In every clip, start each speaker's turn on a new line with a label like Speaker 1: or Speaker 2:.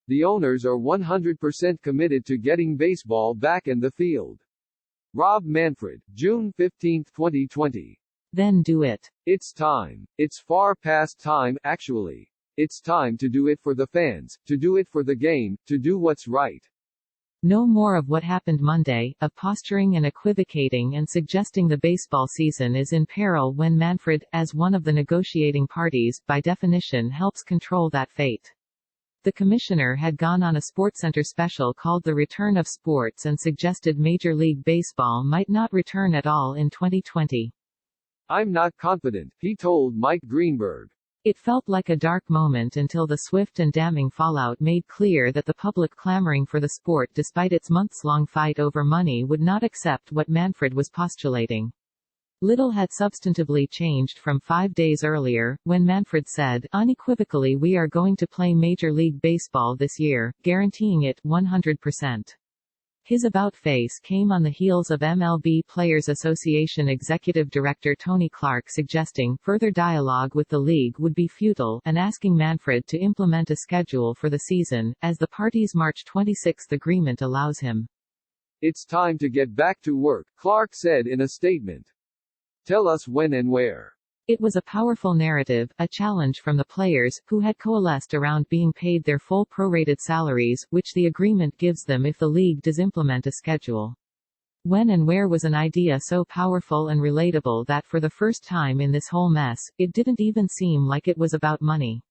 Speaker 1: The owners are 100% committed to getting baseball back in the field. Rob Manfred, June 15, 2020.
Speaker 2: Then do it.
Speaker 1: It's time. It's far past time, actually. It's time to do it for the fans, to do it for the game, to do what's right.
Speaker 2: No more of what happened Monday, of posturing and equivocating and suggesting the baseball season is in peril when Manfred, as one of the negotiating parties, by definition helps control that fate. The commissioner had gone on a SportsCenter special called The Return of Sports and suggested Major League Baseball might not return at all in 2020.
Speaker 1: I'm not confident, he told Mike Greenberg.
Speaker 2: It felt like a dark moment until the swift and damning fallout made clear that the public clamoring for the sport despite its months-long fight over money would not accept what Manfred was postulating. Little had substantively changed from 5 days earlier, when Manfred said, unequivocally we are going to play Major League Baseball this year, guaranteeing it, 100%. His about-face came on the heels of MLB Players Association Executive Director Tony Clark suggesting further dialogue with the league would be futile, and asking Manfred to implement a schedule for the season, as the party's March 26 agreement allows him.
Speaker 1: It's time to get back to work, Clark said in a statement. Tell us when and where.
Speaker 2: It was a powerful narrative, a challenge from the players, who had coalesced around being paid their full prorated salaries, which the agreement gives them if the league does implement a schedule. When and where was an idea so powerful and relatable that for the first time in this whole mess, it didn't even seem like it was about money.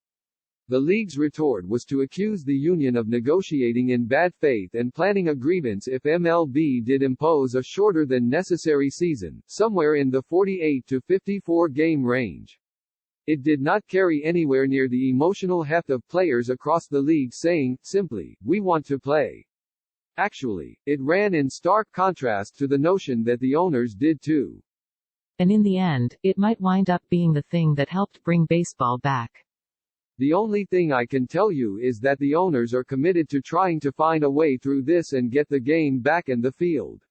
Speaker 1: The league's retort was to accuse the union of negotiating in bad faith and planning a grievance if MLB did impose a shorter than necessary season, somewhere in the 48 to 54 game range. It did not carry anywhere near the emotional heft of players across the league saying, simply, we want to play. Actually, it ran in stark contrast to the notion that the owners did too.
Speaker 2: And in the end, it might wind up being the thing that helped bring baseball back.
Speaker 1: The only thing I can tell you is that the owners are committed to trying to find a way through this and get the game back in the field.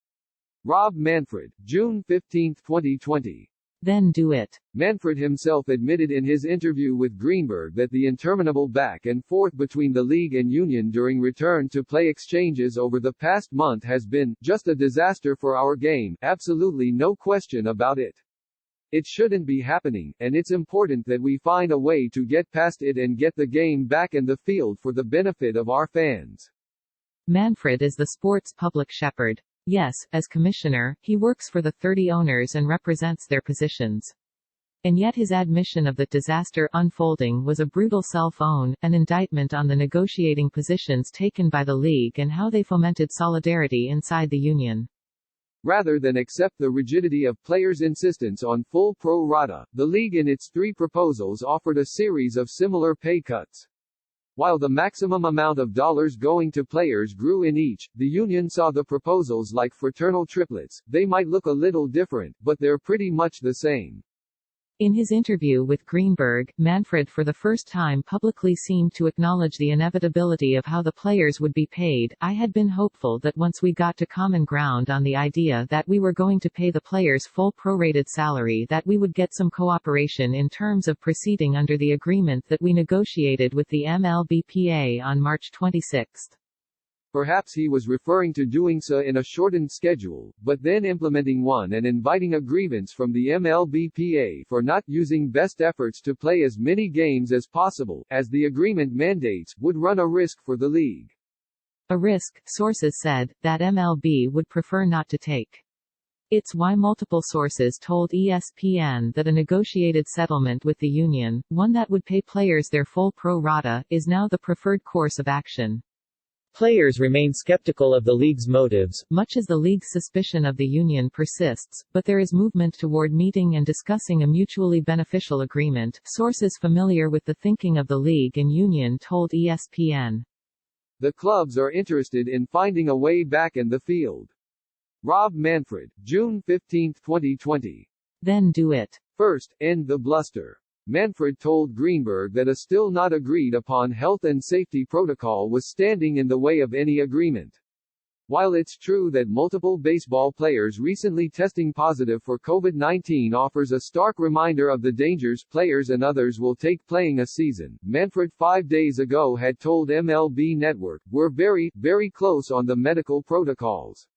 Speaker 1: Rob Manfred, June 15, 2020.
Speaker 2: Then do it.
Speaker 1: Manfred himself admitted in his interview with Greenberg that the interminable back and forth between the league and union during return to play exchanges over the past month has been just a disaster for our game, absolutely no question about it. It shouldn't be happening, and it's important that we find a way to get past it and get the game back in the field for the benefit of our fans.
Speaker 2: Manfred is the sport's public shepherd. Yes, as commissioner, he works for the 30 owners and represents their positions. And yet his admission of the disaster unfolding was a brutal self-own, an indictment on the negotiating positions taken by the league and how they fomented solidarity inside the union.
Speaker 1: Rather than accept the rigidity of players' insistence on full pro rata, the league in its 3 proposals offered a series of similar pay cuts. While the maximum amount of dollars going to players grew in each, the union saw the proposals like fraternal triplets. They might look a little different, but they're pretty much the same.
Speaker 2: In his interview with Greenberg, Manfred for the first time publicly seemed to acknowledge the inevitability of how the players would be paid. I had been hopeful that once we got to common ground on the idea that we were going to pay the players full prorated salary that we would get some cooperation in terms of proceeding under the agreement that we negotiated with the MLBPA on March 26.
Speaker 1: Perhaps he was referring to doing so in a shortened schedule, but then implementing one and inviting a grievance from the MLBPA for not using best efforts to play as many games as possible, as the agreement mandates, would run a risk for the league.
Speaker 2: A risk, sources said, that MLB would prefer not to take. It's why multiple sources told ESPN that a negotiated settlement with the union, one that would pay players their full pro rata, is now the preferred course of action.
Speaker 3: Players remain skeptical of the league's motives,
Speaker 2: much as the league's suspicion of the union persists, but there is movement toward meeting and discussing a mutually beneficial agreement, sources familiar with the thinking of the league and union told ESPN.
Speaker 1: The clubs are interested in finding a way back in the field. Rob Manfred, June 15, 2020.
Speaker 2: Then do it.
Speaker 1: First, end the bluster. Manfred told Greenberg that a still not agreed upon health and safety protocol was standing in the way of any agreement. While it's true that multiple baseball players recently testing positive for COVID-19 offers a stark reminder of the dangers players and others will take playing a season, Manfred 5 days ago had told MLB Network, "We're very, very close on the medical protocols."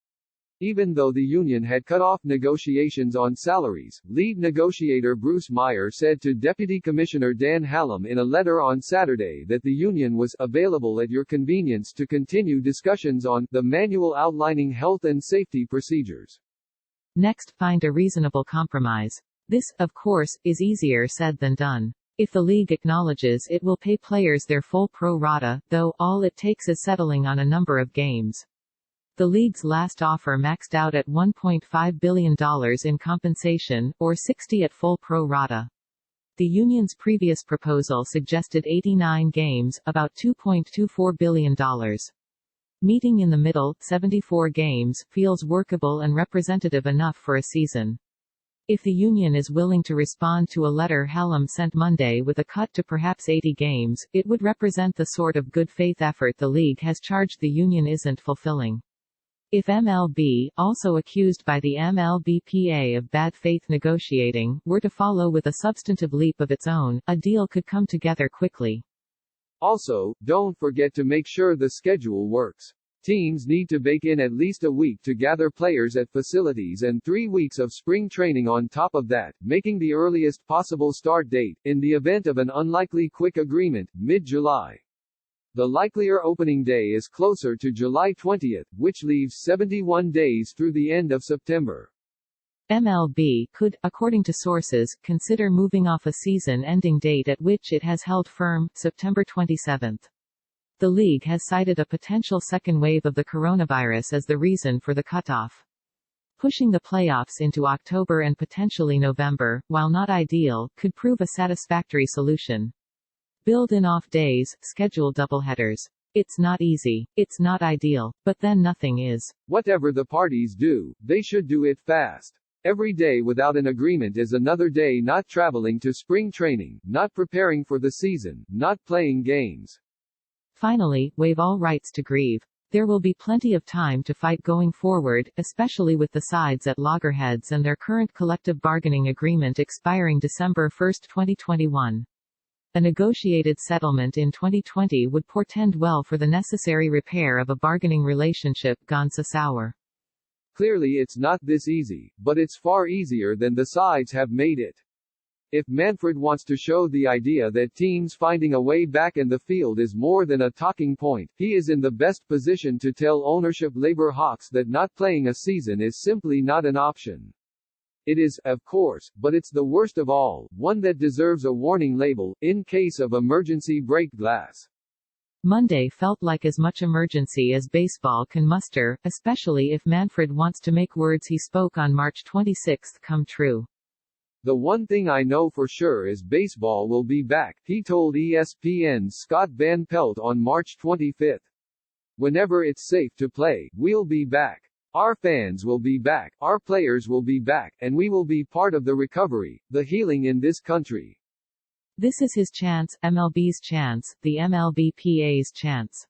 Speaker 1: Even though the union had cut off negotiations on salaries, lead negotiator Bruce Meyer said to Deputy Commissioner Dan Hallam in a letter on Saturday that the union was available at your convenience to continue discussions on the manual outlining health and safety procedures.
Speaker 2: Next, find a reasonable compromise. This, of course, is easier said than done. If the league acknowledges it will pay players their full pro rata, though, all it takes is settling on a number of games. The league's last offer maxed out at $1.5 billion in compensation, or $60 at full pro rata. The union's previous proposal suggested 89 games, about $2.24 billion. Meeting in the middle, 74 games, feels workable and representative enough for a season. If the union is willing to respond to a letter Hallam sent Monday with a cut to perhaps 80 games, it would represent the sort of good faith effort the league has charged the union isn't fulfilling. If MLB, also accused by the MLBPA of bad faith negotiating, were to follow with a substantive leap of its own, a deal could come together quickly.
Speaker 1: Also, don't forget to make sure the schedule works. Teams need to bake in at least a week to gather players at facilities and 3 weeks of spring training on top of that, making the earliest possible start date, in the event of an unlikely quick agreement, mid-July. The likelier opening day is closer to July 20, which leaves 71 days through the end of September.
Speaker 2: MLB could, according to sources, consider moving off a season-ending date at which it has held firm, September 27. The league has cited a potential second wave of the coronavirus as the reason for the cutoff. Pushing the playoffs into October and potentially November, while not ideal, could prove a satisfactory solution. Build in off days, schedule doubleheaders. It's not easy, it's not ideal, but then nothing is.
Speaker 1: Whatever the parties do, they should do it fast. Every day without an agreement is another day not traveling to spring training, not preparing for the season, not playing games.
Speaker 2: Finally, waive all rights to grieve. There will be plenty of time to fight going forward, especially with the sides at loggerheads and their current collective bargaining agreement expiring December 1, 2021. A negotiated settlement in 2020 would portend well for the necessary repair of a bargaining relationship gone so sour.
Speaker 1: Clearly it's not this easy, but it's far easier than the sides have made it. If Manfred wants to show the idea that teams finding a way back in the field is more than a talking point, he is in the best position to tell ownership Labor Hawks that not playing a season is simply not an option. It is, of course, but it's the worst of all, one that deserves a warning label, in case of emergency break glass.
Speaker 2: Monday felt like as much emergency as baseball can muster, especially if Manfred wants to make words he spoke on March 26 come true.
Speaker 1: The one thing I know for sure is baseball will be back, he told ESPN's Scott Van Pelt on March 25. Whenever it's safe to play, we'll be back. Our fans will be back, our players will be back, and we will be part of the recovery, the healing in this country.
Speaker 2: This is his chance, MLB's chance, the MLBPA's chance.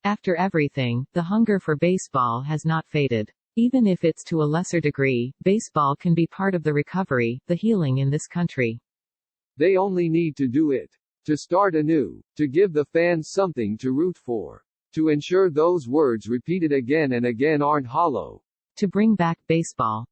Speaker 2: After everything, the hunger for baseball has not faded. Even if it's to a lesser degree, baseball can be part of the recovery, the healing in this country.
Speaker 1: They only need to do it. To start anew. To give the fans something to root for. To ensure those words repeated again and again aren't hollow.
Speaker 2: To bring back baseball.